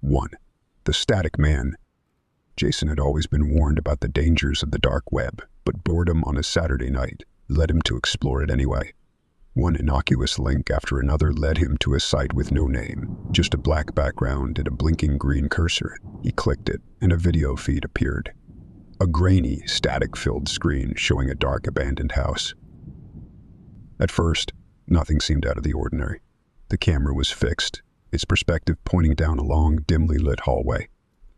1. The Static Man. Jason had always been warned about the dangers of the dark web, but boredom on a Saturday night led him to explore it anyway. One innocuous link after another led him to a site with no name, just a black background and a blinking green cursor. He clicked it, and a video feed appeared. A grainy, static-filled screen showing a dark, abandoned house. At first, nothing seemed out of the ordinary. The camera was fixed, its perspective pointing down a long, dimly lit hallway.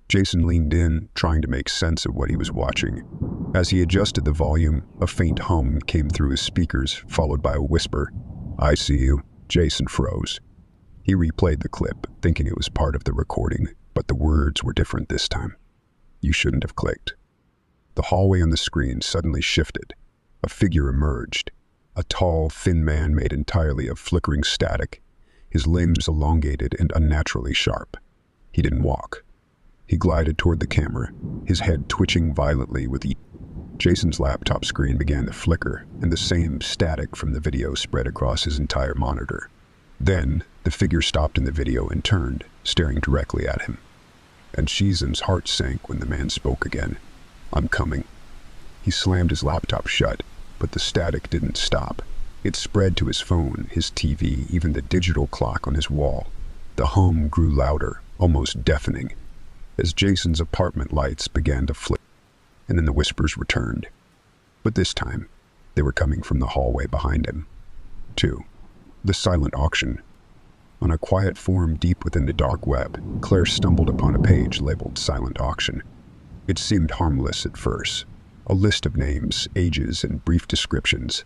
Jason leaned in, trying to make sense of what he was watching. As he adjusted the volume, a faint hum came through his speakers, followed by a whisper. "I see you." Jason froze. He replayed the clip, thinking it was part of the recording, but the words were different this time. "You shouldn't have clicked." The hallway on the screen suddenly shifted. A figure emerged. A tall, thin man made entirely of flickering static, his limbs elongated and unnaturally sharp. He didn't walk. He glided toward the camera, his head twitching violently with each. Jason's laptop screen began to flicker, and the same static from the video spread across his entire monitor. Then, the figure stopped in the video and turned, staring directly at him. And Jason's heart sank when the man spoke again. "I'm coming." He slammed his laptop shut, but the static didn't stop. It spread to his phone, his TV, even the digital clock on his wall. The hum grew louder, almost deafening, as Jason's apartment lights began to flicker, and then the whispers returned. But this time, they were coming from the hallway behind him. 2. The silent auction. On a quiet forum deep within the dark web, Claire stumbled upon a page labeled Silent Auction. It seemed harmless at first. A list of names, ages, and brief descriptions.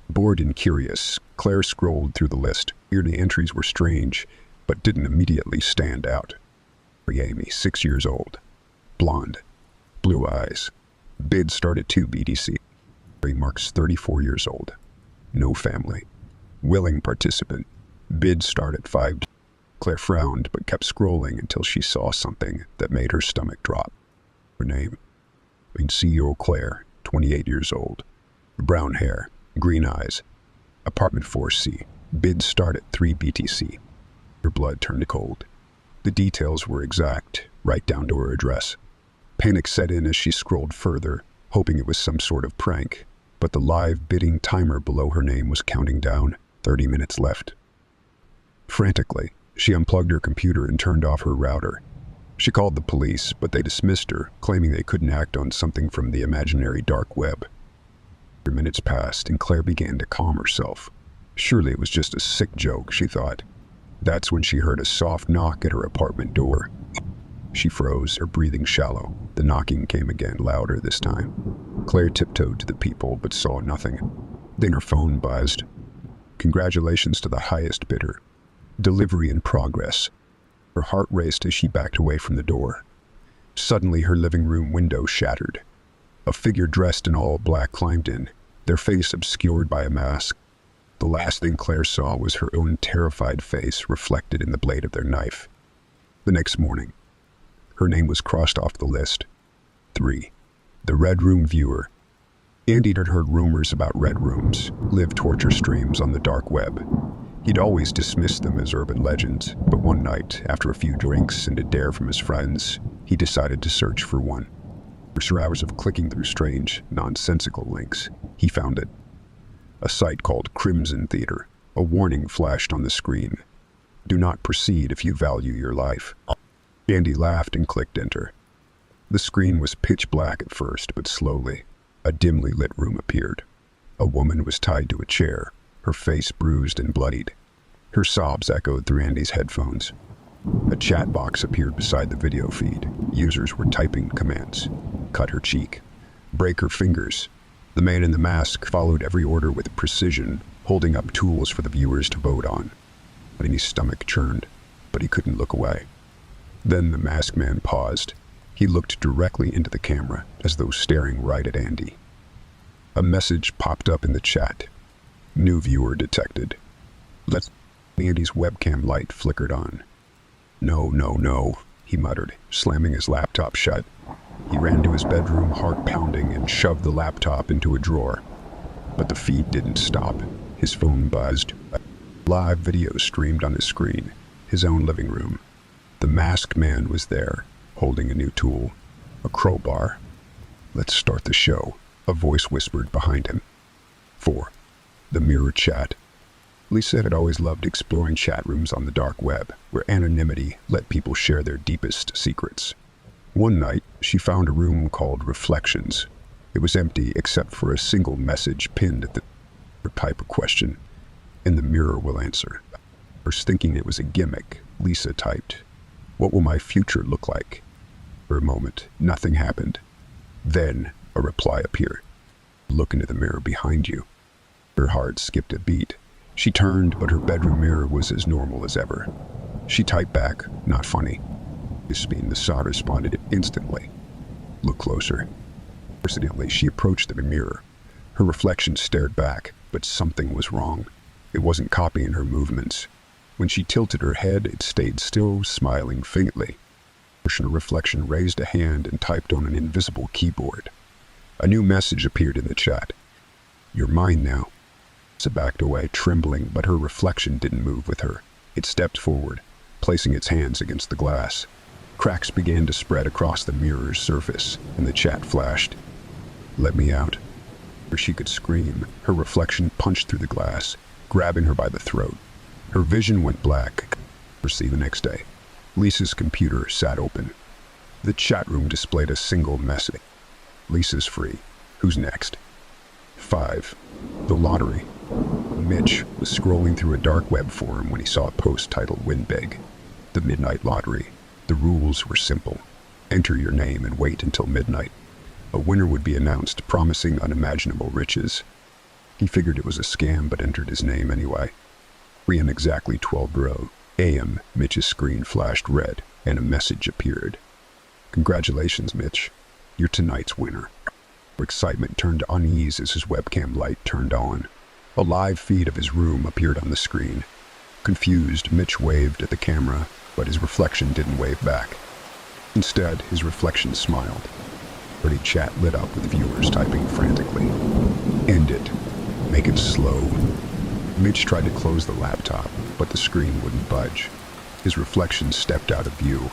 Bored and curious, Claire scrolled through the list. The entries were strange, but didn't immediately stand out. Amy, 6 years old. Blonde. Blue eyes. Bid start at 2 BTC. Marks 34 years old. No family. Willing participant. Bid start at 5. Claire frowned, but kept scrolling until she saw something that made her stomach drop. Her name. CEO Claire, 28 years old. Brown hair. Green eyes. Apartment 4C. Bid start at 3 BTC. Her blood turned cold. The details were exact, right down to her address. Panic set in as she scrolled further, hoping it was some sort of prank, but the live bidding timer below her name was counting down, 30 minutes left. Frantically, she unplugged her computer and turned off her router. She called the police, but they dismissed her, claiming they couldn't act on something from the imaginary dark web. Minutes passed, and Claire began to calm herself. Surely it was just a sick joke, she thought. That's when she heard a soft knock at her apartment door. She froze, her breathing shallow. The knocking came again, louder this time. Claire tiptoed to the people, but saw nothing. Then her phone buzzed. Congratulations to the highest bidder. Delivery in progress. Her heart raced as she backed away from the door. Suddenly, her living room window shattered. A figure dressed in all black climbed in, their face obscured by a mask. The last thing Claire saw was her own terrified face reflected in the blade of their knife. The next morning, her name was crossed off the list. 3. The Red Room Viewer. Andy had heard rumors about red rooms, live torture streams on the dark web. He'd always dismissed them as urban legends, but one night, after a few drinks and a dare from his friends, he decided to search for one. After hours of clicking through strange, nonsensical links, he found it. A site called Crimson Theater. A warning flashed on the screen. Do not proceed if you value your life. Andy laughed and clicked enter. The screen was pitch black at first, but slowly, a dimly lit room appeared. A woman was tied to a chair, her face bruised and bloodied. Her sobs echoed through Andy's headphones. A chat box appeared beside the video feed. Users were typing commands. Cut her cheek. Break her fingers. The man in the mask followed every order with precision, holding up tools for the viewers to vote on. Andy's stomach churned, but he couldn't look away. Then the masked man paused. He looked directly into the camera, as though staring right at Andy. A message popped up in the chat. New viewer detected. Andy's webcam light flickered on. No, he muttered, slamming his laptop shut. He ran to his bedroom, heart pounding, and shoved the laptop into a drawer. But the feed didn't stop. His phone buzzed. Live video streamed on his screen, his own living room. The masked man was there, holding a new tool, a crowbar. "Let's start the show," a voice whispered behind him. 4. The mirror chat. Lisa had always loved exploring chat rooms on the dark web, where anonymity let people share their deepest secrets. One night, she found a room called Reflections. It was empty except for a single message pinned at the type of question, "And the mirror will answer." First thinking it was a gimmick, Lisa typed, "What will my future look like?" For a moment, nothing happened. Then, a reply appeared. "Look into the mirror behind you." Her heart skipped a beat. She turned, but her bedroom mirror was as normal as ever. She typed back, "Not funny." The saw responded instantly. "Look closer." Persistently, she approached the mirror. Her reflection stared back, but something was wrong. It wasn't copying her movements. When she tilted her head, it stayed still, smiling faintly. Her reflection raised a hand and typed on an invisible keyboard. A new message appeared in the chat. "You're mine now." Lisa backed away, trembling, but her reflection didn't move with her. It stepped forward, placing its hands against the glass. Cracks began to spread across the mirror's surface, and the chat flashed. "Let me out." Before she could scream, her reflection punched through the glass, grabbing her by the throat. Her vision went black. See the next day. Lisa's computer sat open. The chat room displayed a single message. "Lisa's free. Who's next?" 5. The lottery. Mitch was scrolling through a dark web forum when he saw a post titled "Win Big." The midnight lottery. The rules were simple. Enter your name and wait until midnight. A winner would be announced, promising unimaginable riches. He figured it was a scam, but entered his name anyway. 3 and exactly 12 a.m., Mitch's screen flashed red, and a message appeared. "Congratulations, Mitch. You're tonight's winner." Excitement turned to unease as his webcam light turned on. A live feed of his room appeared on the screen. Confused, Mitch waved at the camera, but his reflection didn't wave back. Instead, his reflection smiled. Pretty chat lit up with viewers typing frantically. "End it. Make it slow." Mitch tried to close the laptop, but the screen wouldn't budge. His reflection stepped out of view,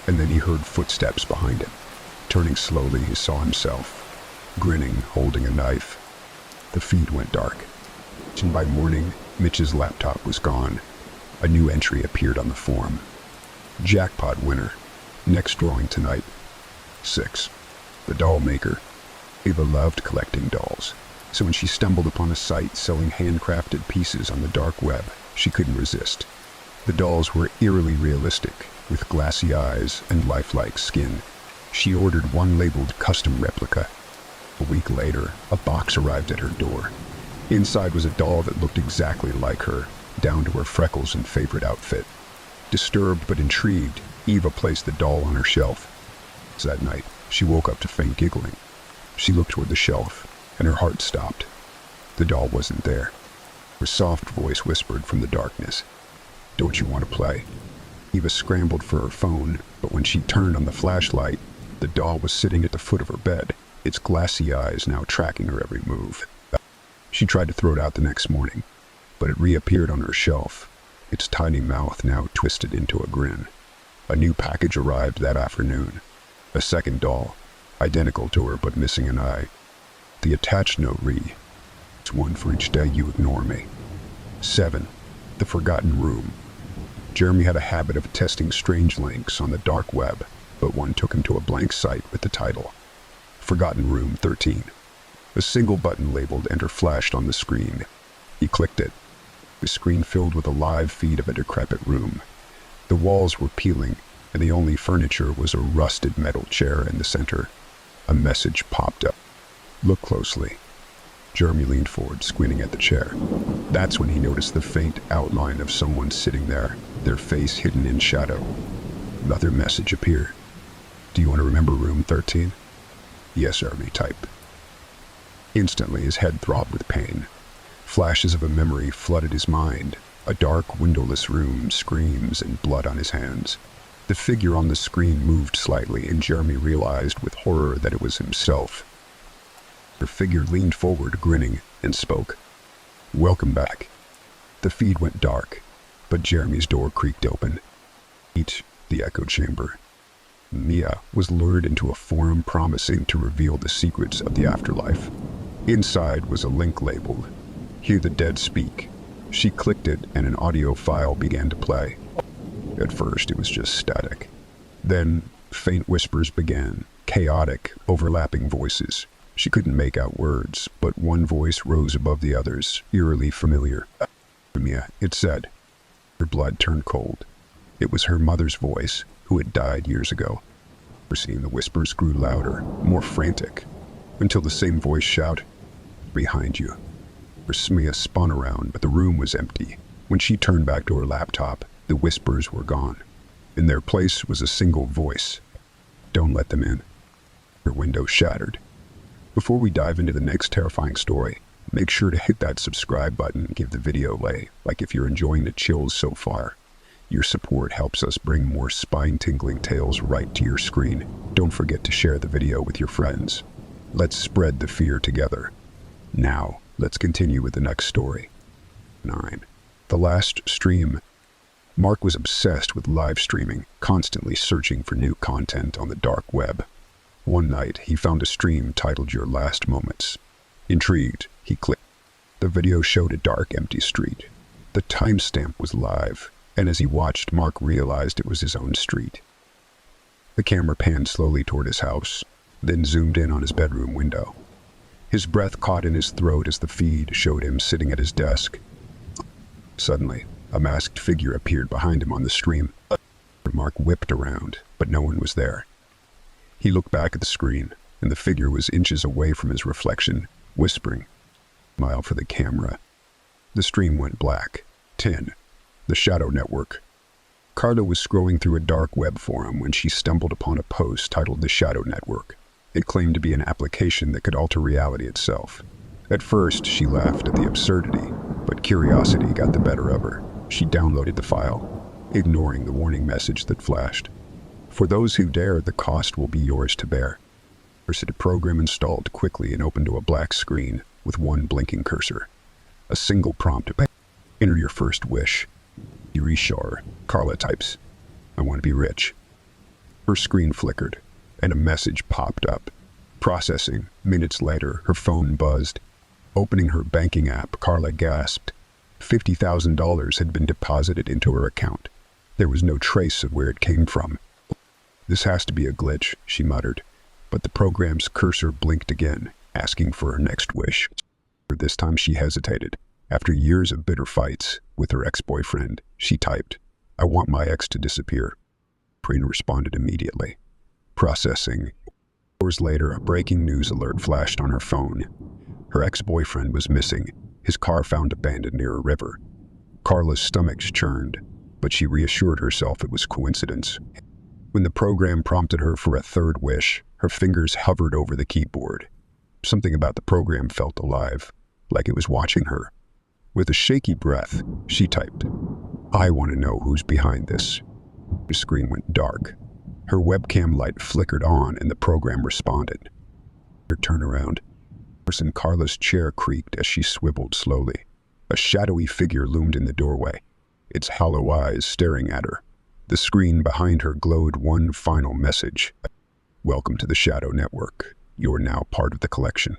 and then he heard footsteps behind him. Turning slowly, he saw himself, grinning, holding a knife. The feed went dark. And by morning, Mitch's laptop was gone. A new entry appeared on the forum. "Jackpot winner. Next drawing tonight." 6. The doll maker. Ava loved collecting dolls, so when she stumbled upon a site selling handcrafted pieces on the dark web, she couldn't resist. The dolls were eerily realistic, with glassy eyes and lifelike skin. She ordered one labeled custom replica. A week later, a box arrived at her door. Inside was a doll that looked exactly like her, down to her freckles and favorite outfit. Disturbed but intrigued, Eva placed the doll on her shelf. That night, she woke up to faint giggling. She looked toward the shelf, and her heart stopped. The doll wasn't there. Her soft voice whispered from the darkness, "Don't you want to play?" Eva scrambled for her phone, but when she turned on the flashlight, the doll was sitting at the foot of her bed, its glassy eyes now tracking her every move. She tried to throw it out the next morning, but it reappeared on her shelf, its tiny mouth now twisted into a grin. A new package arrived that afternoon. A second doll, identical to her but missing an eye. The attached note read, "It's one for each day you ignore me." 7. The forgotten room. Jeremy had a habit of testing strange links on the dark web, but one took him to a blank site with the title, "Forgotten Room 13." A single button labeled Enter flashed on the screen. He clicked it. The screen filled with a live feed of a decrepit room. The walls were peeling, and the only furniture was a rusted metal chair in the center. A message popped up. "Look closely." Jeremy leaned forward, squinting at the chair. That's when he noticed the faint outline of someone sitting there, their face hidden in shadow. Another message appeared. "Do you want to remember room 13? "Yes, Jeremy typed. Instantly, his head throbbed with pain. Flashes of a memory flooded his mind. A dark, windowless room, screams, and blood on his hands. The figure on the screen moved slightly, and Jeremy realized with horror that it was himself. The figure leaned forward, grinning, and spoke. "Welcome back." The feed went dark, but Jeremy's door creaked open. The the echo chamber. Mia was lured into a forum promising to reveal the secrets of the afterlife. Inside was a link labeled, "Hear the Dead Speak." She clicked it and an audio file began to play. At first it was just static. Then faint whispers began, chaotic, overlapping voices. She couldn't make out words, but one voice rose above the others, eerily familiar. "Mia," it said. Her blood turned cold. It was her mother's voice, who had died years ago. The whispers grew louder, more frantic, until the same voice shouted, "Behind you." Mia spun around, but the room was empty. When she turned back to her laptop, the whispers were gone. In their place was a single voice. "Don't let them in." Her window shattered. Before we dive into the next terrifying story, make sure to hit that subscribe button and give the video a like if you're enjoying the chills so far. Your support helps us bring more spine-tingling tales right to your screen. Don't forget to share the video with your friends. Let's spread the fear together. Now, let's continue with the next story. 9. The Last Stream. Mark was obsessed with live streaming, constantly searching for new content on the dark web. One night, he found a stream titled "Your Last Moments." Intrigued, he clicked. The video showed a dark, empty street. The timestamp was live, and as he watched, Mark realized it was his own street. The camera panned slowly toward his house, then zoomed in on his bedroom window. His breath caught in his throat as the feed showed him sitting at his desk. Suddenly, a masked figure appeared behind him on the stream. Mark whipped around, but no one was there. He looked back at the screen, and the figure was inches away from his reflection, whispering, "Smile for the camera." The stream went black. 10. The Shadow Network. Carla was scrolling through a dark web forum when she stumbled upon a post titled "The Shadow Network." It claimed to be an application that could alter reality itself. At first, she laughed at the absurdity, but curiosity got the better of her. She downloaded the file, ignoring the warning message that flashed. "For those who dare, the cost will be yours to bear." The program installed quickly and opened to a black screen with one blinking cursor. A single prompt: "Enter your first wish." "Reshore," Carla types. "I want to be rich." Her screen flickered, and a message popped up. Processing. Minutes later, her phone buzzed. Opening her banking app, Carla gasped. $50,000 had been deposited into her account. There was no trace of where it came from. "This has to be a glitch," she muttered, but the program's cursor blinked again, asking for her next wish. This time she hesitated. After years of bitter fights with her ex-boyfriend, she typed, "I want my ex to disappear." Preen responded immediately. Processing. Hours later, a breaking news alert flashed on her phone. Her ex-boyfriend was missing, his car found abandoned near a river. Carla's stomach churned, but she reassured herself it was coincidence. When the program prompted her for a third wish, her fingers hovered over the keyboard. Something about the program felt alive, like it was watching her. With a shaky breath, she typed, "I want to know who's behind this." The screen went dark. Her webcam light flickered on and the program responded. Her turnaround. Carla's chair creaked as she swiveled slowly. A shadowy figure loomed in the doorway, its hollow eyes staring at her. The screen behind her glowed one final message. "Welcome to the Shadow Network. You're now part of the collection."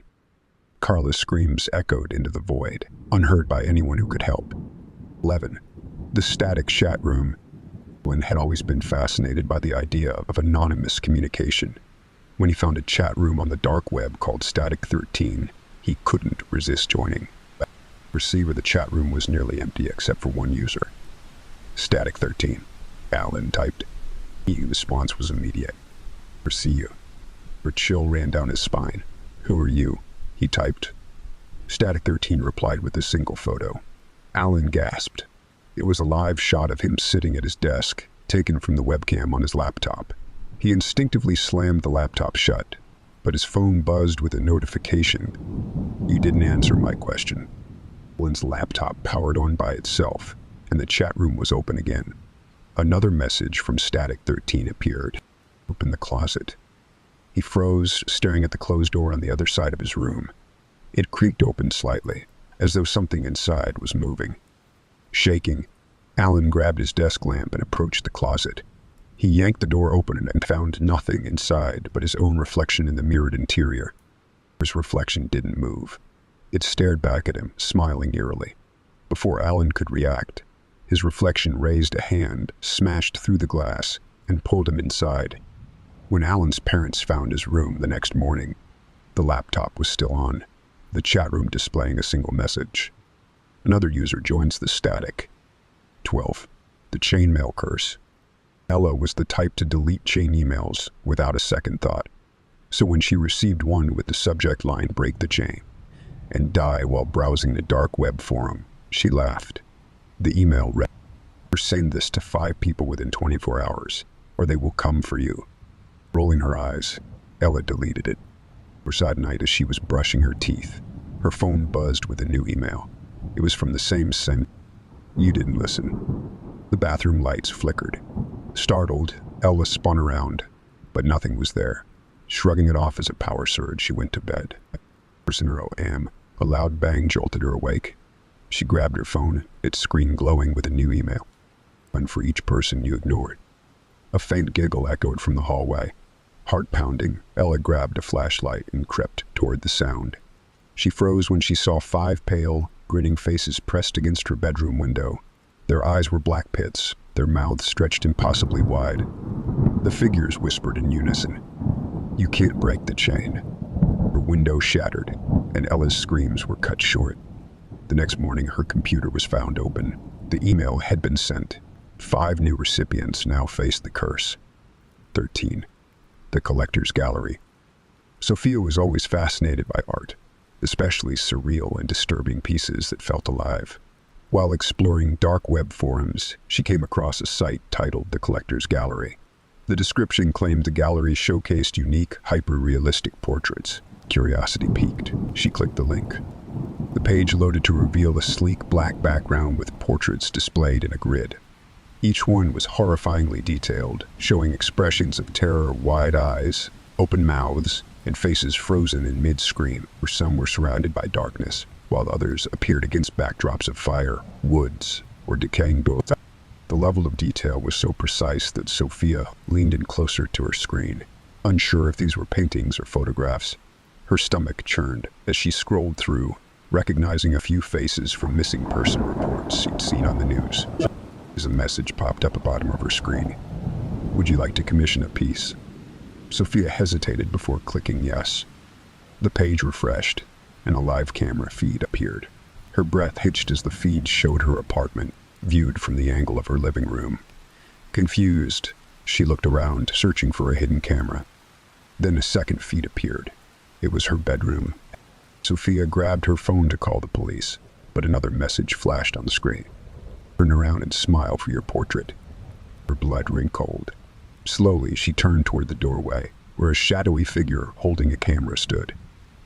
Carla's screams echoed into the void, unheard by anyone who could help. 11. The Static Chat Room. Alan had always been fascinated by the idea of anonymous communication. When he found a chat room on the dark web called Static 13, he couldn't resist joining. The chat room was nearly empty except for one user. "Static 13, Alan typed. The response was immediate. "See you." A chill ran down his spine. "Who are you?" he typed. Static 13 replied with a single photo. Alan gasped. It was a live shot of him sitting at his desk, taken from the webcam on his laptop. He instinctively slammed the laptop shut, but his phone buzzed with a notification. "You didn't answer my question." Alan's laptop powered on by itself, and the chat room was open again. Another message from Static 13 appeared. "Open the closet." He froze, staring at the closed door on the other side of his room. It creaked open slightly, as though something inside was moving. Shaking, Alan grabbed his desk lamp and approached the closet. He yanked the door open and found nothing inside but his own reflection in the mirrored interior. His reflection didn't move. It stared back at him, smiling eerily. Before Alan could react, his reflection raised a hand, smashed through the glass, and pulled him inside. When Alan's parents found his room the next morning, the laptop was still on, the chat room displaying a single message. Another user joins the static. 12. The chainmail curse. Ella was the type to delete chain emails without a second thought. So when she received one with the subject line "break the chain" and "die while browsing the dark web forum," she laughed. The email read, "Send this to 5 people within 24 hours, or they will come for you." Rolling her eyes, Ella deleted it. Beside night, as she was brushing her teeth, her phone buzzed with a new email. It was from the same send. "You didn't listen." The bathroom lights flickered. Startled, Ella spun around, but nothing was there. Shrugging it off as a power surge, she went to bed. A loud bang jolted her awake. She grabbed her phone, its screen glowing with a new email. "One for each person you ignored." A faint giggle echoed from the hallway. Heart pounding, Ella grabbed a flashlight and crept toward the sound. She froze when she saw 5 pale, grinning faces pressed against her bedroom window. Their eyes were black pits, their mouths stretched impossibly wide. The figures whispered in unison, "You can't break the chain." Her window shattered, and Ella's screams were cut short. The next morning, her computer was found open. The email had been sent. 5 new recipients now faced the curse. 13. The Collector's Gallery. Sophia was always fascinated by art, especially surreal and disturbing pieces that felt alive. While exploring dark web forums, she came across a site titled The Collector's Gallery. The description claimed the gallery showcased unique, hyper-realistic portraits. Curiosity piqued. She clicked the link. The page loaded to reveal a sleek black background with portraits displayed in a grid. Each one was horrifyingly detailed, showing expressions of terror, wide eyes, open mouths, and faces frozen in mid-scream, where some were surrounded by darkness, while others appeared against backdrops of fire, woods, or decaying buildings. The level of detail was so precise that Sophia leaned in closer to her screen, unsure if these were paintings or photographs. Her stomach churned as she scrolled through, recognizing a few faces from missing person reports she'd seen on the news. As a message popped up at the bottom of her screen. "Would you like to commission a piece?" Sophia hesitated before clicking yes. The page refreshed, and a live camera feed appeared. Her breath hitched as the feed showed her apartment, viewed from the angle of her living room. Confused, she looked around, searching for a hidden camera. Then a second feed appeared. It was her bedroom. Sophia grabbed her phone to call the police, but another message flashed on the screen. "Turn around and smile for your portrait." Her blood ran cold. Slowly, she turned toward the doorway, where a shadowy figure holding a camera stood.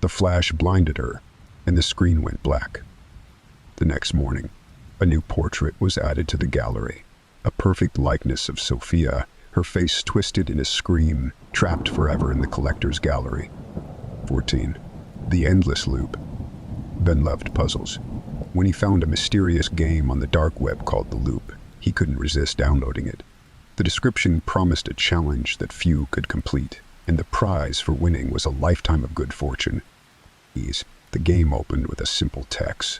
The flash blinded her, and the screen went black. The next morning, a new portrait was added to the gallery. A perfect likeness of Sophia, her face twisted in a scream, trapped forever in the collector's gallery. 14. The Endless Loop. Ben loved puzzles. When he found a mysterious game on the dark web called The Loop, he couldn't resist downloading it. The description promised a challenge that few could complete, and the prize for winning was a lifetime of good fortune. The game opened with a simple text: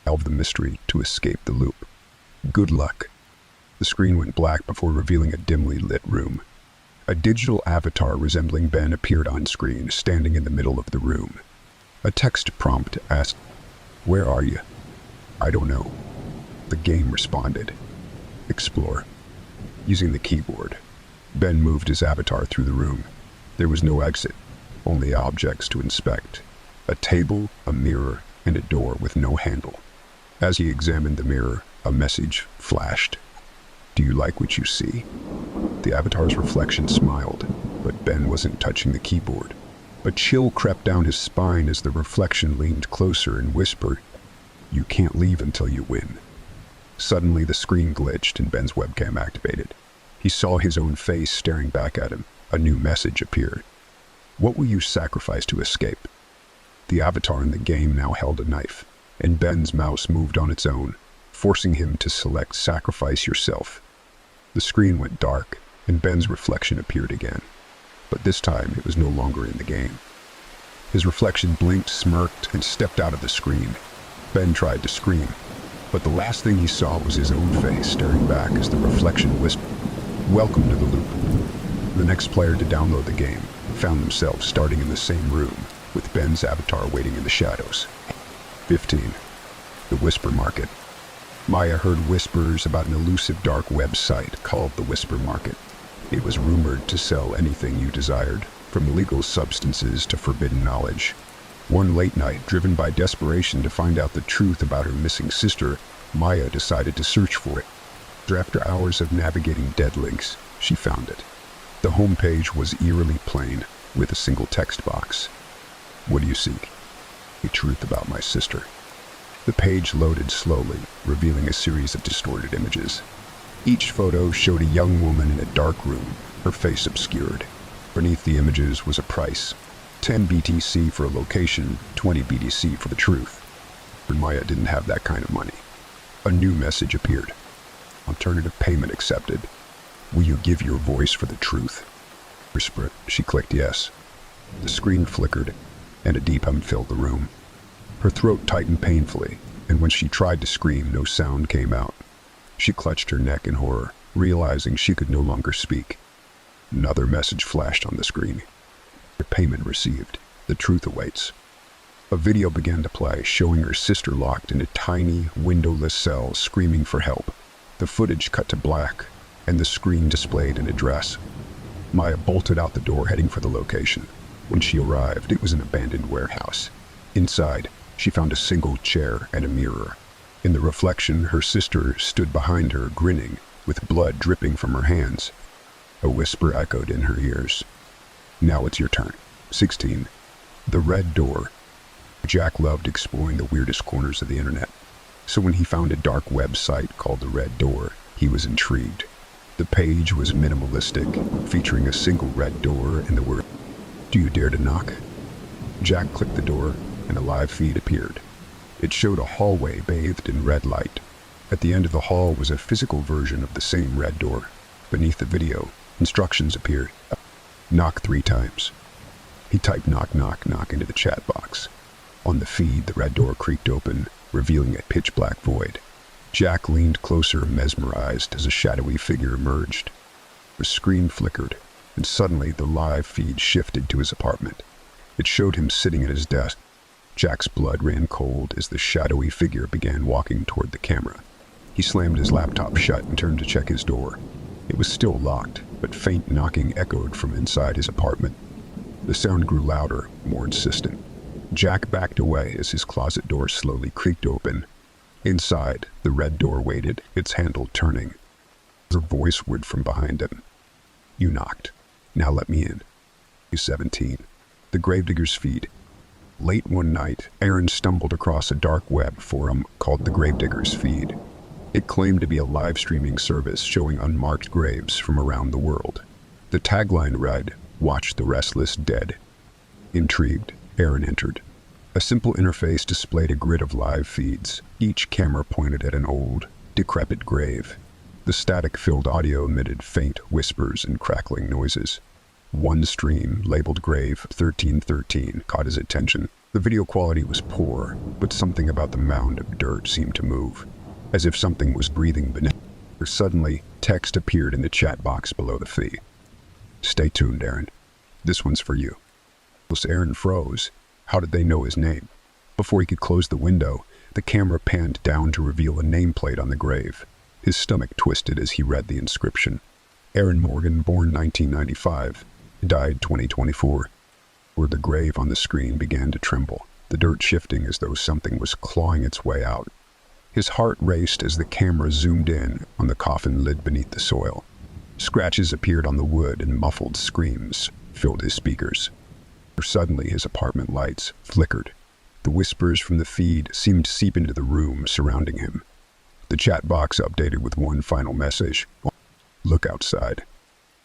"Solve the mystery to escape the loop. Good luck." The screen went black before revealing a dimly lit room. A digital avatar resembling Ben appeared on screen, standing in the middle of the room. A text prompt asked, "Where are you?" "I don't know." The game responded, "Explore." Using the keyboard, Ben moved his avatar through the room. There was no exit, only objects to inspect. A table, a mirror, and a door with no handle. As he examined the mirror, a message flashed. "Do you like what you see?" The avatar's reflection smiled, but Ben wasn't touching the keyboard. A chill crept down his spine as the reflection leaned closer and whispered, "You can't leave until you win." Suddenly, the screen glitched and Ben's webcam activated. He saw his own face staring back at him. A new message appeared. "What will you sacrifice to escape?" The avatar in the game now held a knife, and Ben's mouse moved on its own, forcing him to select "Sacrifice yourself." The screen went dark, and Ben's reflection appeared again. But this time, it was no longer in the game. His reflection blinked, smirked, and stepped out of the screen. Ben tried to scream, but the last thing he saw was his own face staring back as the reflection whispered, "Welcome to the loop." The next player to download the game found themselves starting in the same room, with Ben's avatar waiting in the shadows. 15. The Whisper Market. Maya heard whispers about an elusive dark website called the Whisper Market. It was rumored to sell anything you desired, from illegal substances to forbidden knowledge. One late night, driven by desperation to find out the truth about her missing sister, Maya decided to search for it. After hours of navigating dead links, she found it. The homepage was eerily plain, with a single text box. "What do you seek?" "The truth about my sister." The page loaded slowly, revealing a series of distorted images. Each photo showed a young woman in a dark room, her face obscured. Beneath the images was a price: 10 BTC for a location, 20 BTC for the truth. But Maya didn't have that kind of money. A new message appeared. "Alternative payment accepted. Will you give your voice for the truth?" Whisper. She clicked yes. The screen flickered, and a deep hum filled the room. Her throat tightened painfully, and when she tried to scream, no sound came out. She clutched her neck in horror, realizing she could no longer speak. Another message flashed on the screen. "Your payment received. The truth awaits." A video began to play, showing her sister locked in a tiny, windowless cell, screaming for help. The footage cut to black, and the screen displayed an address. Maya bolted out the door, heading for the location. When she arrived, it was an abandoned warehouse. Inside, she found a single chair and a mirror. In the reflection, her sister stood behind her, grinning, with blood dripping from her hands. A whisper echoed in her ears. "Now it's your turn." 16. The Red Door. Jack loved exploring the weirdest corners of the internet. So when he found a dark website called the Red Door, he was intrigued. The page was minimalistic, featuring a single red door and the word, "Do you dare to knock?" Jack clicked the door, and a live feed appeared. It showed a hallway bathed in red light. At the end of the hall was a physical version of the same red door. Beneath the video, instructions appeared. "Knock 3 times." He typed "knock, knock, knock" into the chat box. On the feed, the red door creaked open, revealing a pitch-black void. Jack leaned closer, mesmerized, as a shadowy figure emerged. The screen flickered, and suddenly the live feed shifted to his apartment. It showed him sitting at his desk. Jack's blood ran cold as the shadowy figure began walking toward the camera. He slammed his laptop shut and turned to check his door. It was still locked, but faint knocking echoed from inside his apartment. The sound grew louder, more insistent. Jack backed away as his closet door slowly creaked open. Inside, the red door waited, its handle turning. Her voice whispered from behind him. "You knocked. Now let me in." 17. The Gravedigger's Feed. Late one night, Aaron stumbled across a dark web forum called the Gravedigger's Feed. It claimed to be a live streaming service showing unmarked graves from around the world. The tagline read, "Watch the restless dead." Intrigued, Aaron entered. A simple interface displayed a grid of live feeds. Each camera pointed at an old, decrepit grave. The static-filled audio emitted faint whispers and crackling noises. One stream, labeled Grave 1313, caught his attention. The video quality was poor, but something about the mound of dirt seemed to move, as if something was breathing beneath. Suddenly, text appeared in the chat box below the feed. "Stay tuned, Aaron. This one's for you." Aaron froze. How did they know his name? Before he could close the window, the camera panned down to reveal a nameplate on the grave. His stomach twisted as he read the inscription. Aaron Morgan, born 1995, died 2024. Where the grave on the screen began to tremble, the dirt shifting as though something was clawing its way out. His heart raced as the camera zoomed in on the coffin lid beneath the soil. Scratches appeared on the wood and muffled screams filled his speakers. Suddenly, his apartment lights flickered. The whispers from the feed seemed to seep into the room surrounding him. The chat box updated with one final message. "Look outside."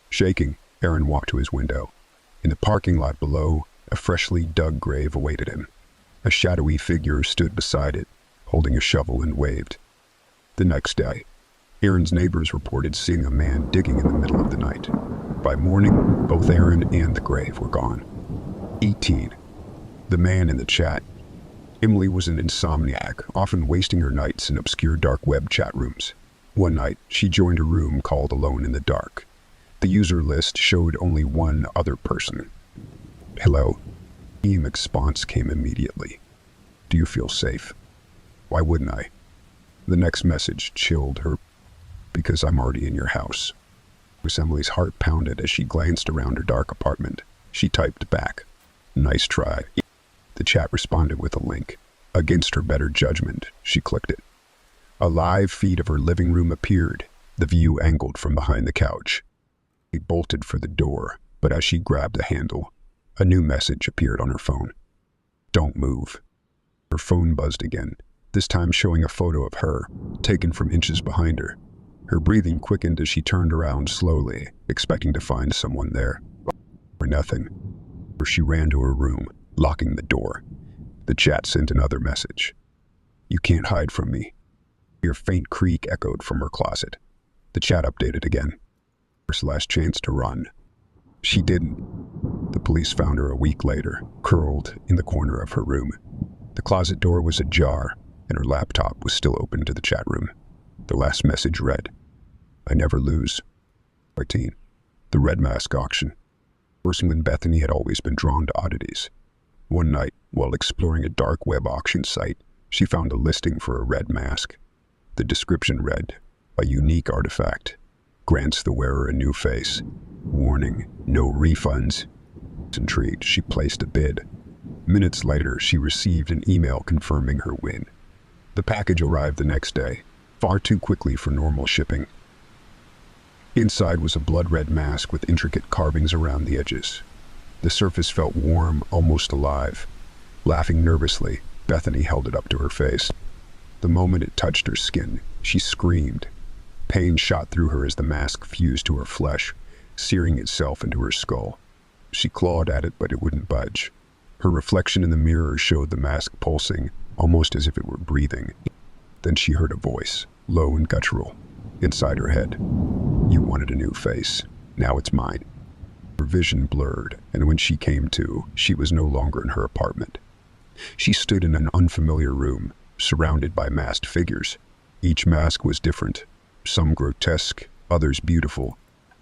Shaking, Aaron walked to his window. In the parking lot below, a freshly dug grave awaited him. A shadowy figure stood beside it, holding a shovel, and waved. The next day, Aaron's neighbors reported seeing a man digging in the middle of the night. By morning, both Aaron and the grave were gone. 18. The man in the chat. Emily was an insomniac, often wasting her nights in obscure dark web chat rooms. One night, she joined a room called Alone in the Dark. The user list showed only one other person. Hello. The response came immediately. Do you feel safe? Why wouldn't I? The next message chilled her. Because I'm already in your house. Emily's heart pounded as she glanced around her dark apartment. She typed back, nice try. The chat responded with a link. Against her better judgment, she clicked it. A live feed of her living room appeared, the view angled from behind the couch. She bolted for the door, but as she grabbed the handle, a new message appeared on her phone. Don't move. Her phone buzzed again, this time showing a photo of her, taken from inches behind her. Her breathing quickened as she turned around slowly, expecting to find someone there. Or nothing. She ran to her room, locking the door. The chat sent another message. You can't hide from me. Your faint creak echoed from her closet. The chat updated again. First last chance to run. She didn't. The police found her a week later, curled in the corner of her room. The closet door was ajar, and her laptop was still open to the chat room. The last message read, I never lose. 13. The Red Mask Auction. Ursula and Bethany had always been drawn to oddities. One night, while exploring a dark web auction site, she found a listing for a red mask. The description read, a unique artifact. Grants the wearer a new face. Warning, no refunds. Intrigued, she placed a bid. Minutes later, she received an email confirming her win. The package arrived the next day, far too quickly for normal shipping. Inside was a blood-red mask with intricate carvings around the edges. The surface felt warm, almost alive. Laughing nervously, Bethany held it up to her face. The moment it touched her skin, she screamed. Pain shot through her as the mask fused to her flesh, searing itself into her skull. She clawed at it, but it wouldn't budge. Her reflection in the mirror showed the mask pulsing, almost as if it were breathing. Then she heard a voice, low and guttural, inside her head. You wanted a new face. Now it's mine. Her vision blurred, and when she came to, she was no longer in her apartment. She stood in an unfamiliar room, surrounded by masked figures. Each mask was different, some grotesque, others beautiful,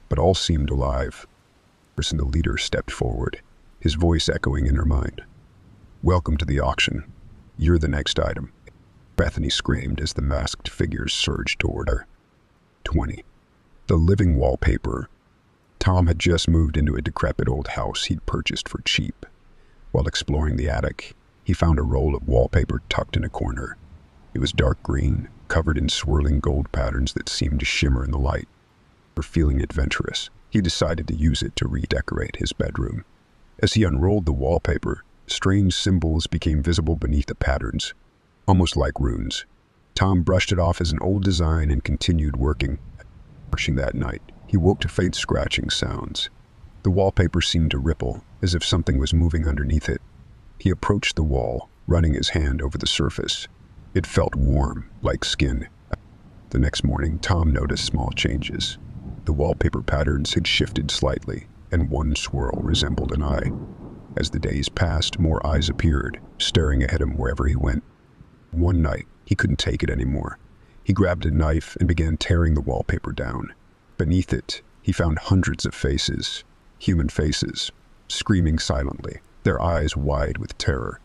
but all seemed alive. The leader stepped forward, his voice echoing in her mind. Welcome to the auction. You're the next item. Bethany screamed as the masked figures surged toward her. 20. The living wallpaper. Tom had just moved into a decrepit old house he'd purchased for cheap. While exploring the attic, he found a roll of wallpaper tucked in a corner. It was dark green, covered in swirling gold patterns that seemed to shimmer in the light. Feeling adventurous, he decided to use it to redecorate his bedroom. As he unrolled the wallpaper, strange symbols became visible beneath the patterns, almost like runes. Tom brushed it off as an old design and continued working. Rushing that night, he woke to faint scratching sounds. The wallpaper seemed to ripple, as if something was moving underneath it. He approached the wall, running his hand over the surface. It felt warm, like skin. The next morning, Tom noticed small changes. The wallpaper patterns had shifted slightly, and one swirl resembled an eye. As the days passed, more eyes appeared, staring at him wherever he went. One night, he couldn't take it anymore. He grabbed a knife and began tearing the wallpaper down. Beneath it, he found hundreds of faces, human faces, screaming silently, their eyes wide with terror.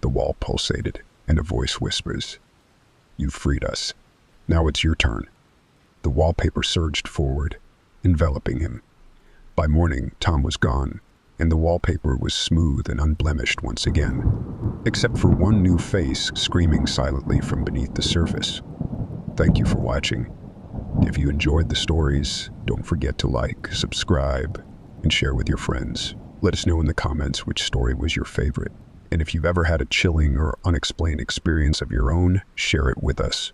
The wall pulsated, and a voice whispers, "You've freed us. Now it's your turn." The wallpaper surged forward, enveloping him. By morning, Tom was gone, and the wallpaper was smooth and unblemished once again, except for one new face screaming silently from beneath the surface. Thank you for watching. If you enjoyed the stories, don't forget to like, subscribe, and share with your friends. Let us know in the comments which story was your favorite. And if you've ever had a chilling or unexplained experience of your own, share it with us.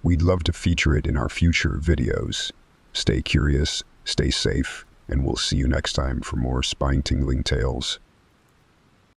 We'd love to feature it in our future videos. Stay curious, stay safe, and we'll see you next time for more spine-tingling tales.